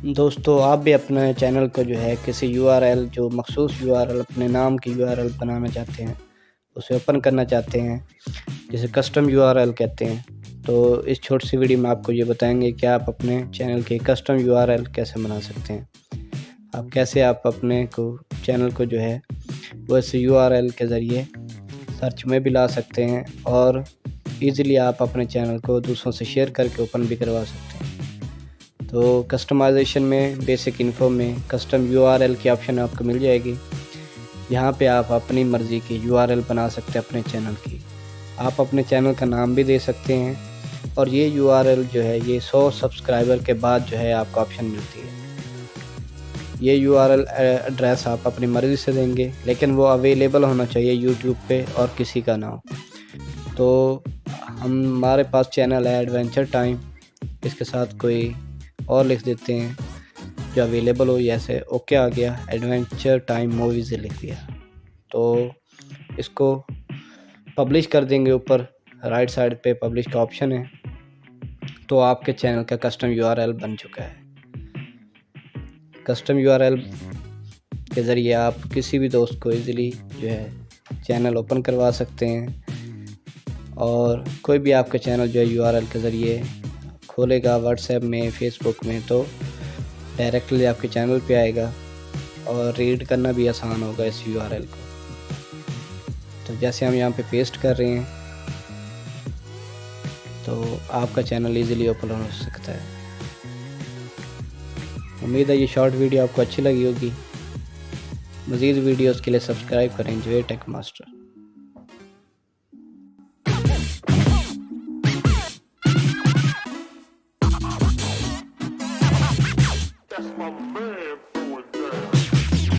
दोस्तों, आप भी अपने चैनल को जो है किसी यूआरएल जो मखसूस यूआरएल अपने नाम की यूआरएल बनाना चाहते हैं, उसे ओपन करना चाहते हैं, जिसे कस्टम यूआरएल कहते हैं। तो इस छोटी सी वीडियो में आपको ये बताएंगे कि आप अपने चैनल के कस्टम यूआरएल कैसे बना सकते हैं। आप अपने चैनल को जो है वो इस यूआरएल के ज़रिए सर्च में भी ला सकते हैं और ईज़िली आप अपने चैनल को दूसरों से शेयर करके ओपन भी करवा सकते हैं। तो कस्टमाइजेशन में बेसिक इन्फो में कस्टम यूआरएल की ऑप्शन आपको मिल जाएगी। यहाँ पे आप अपनी मर्ज़ी की यूआरएल बना सकते हैं अपने चैनल की। आप अपने चैनल का नाम भी दे सकते हैं और ये यूआरएल जो है ये 100 सब्सक्राइबर के बाद जो है आपको ऑप्शन मिलती है। ये यूआरएल एड्रेस आप अपनी मर्ज़ी से देंगे, लेकिन वो अवेलेबल होना चाहिए यूट्यूब पे और किसी का ना हो। तो हमारे पास चैनल है एडवेंचर टाइम, इसके साथ कोई और लिख देते हैं जो अवेलेबल हो, जैसे ओके आ गया, एडवेंचर टाइम मूवीज़ लिख दिया। तो इसको पब्लिश कर देंगे, ऊपर राइट साइड पे पब्लिश का ऑप्शन है। तो आपके चैनल का कस्टम यूआरएल बन चुका है। कस्टम यूआरएल के ज़रिए आप किसी भी दोस्त को इजीली जो है चैनल ओपन करवा सकते हैं और कोई भी आपका चैनल जो है यूआरएल के ज़रिए खोलेगा व्हाट्सएप में, फेसबुक में, तो डायरेक्टली आपके चैनल पे आएगा और रीड करना भी आसान होगा इस यूआरएल को। तो जैसे हम यहाँ पे पेस्ट कर रहे हैं तो आपका चैनल इजीली ओपन हो सकता है। उम्मीद है ये शॉर्ट वीडियो आपको अच्छी लगी होगी। मज़ीद वीडियोस के लिए सब्सक्राइब करें जो टेक मास्टर।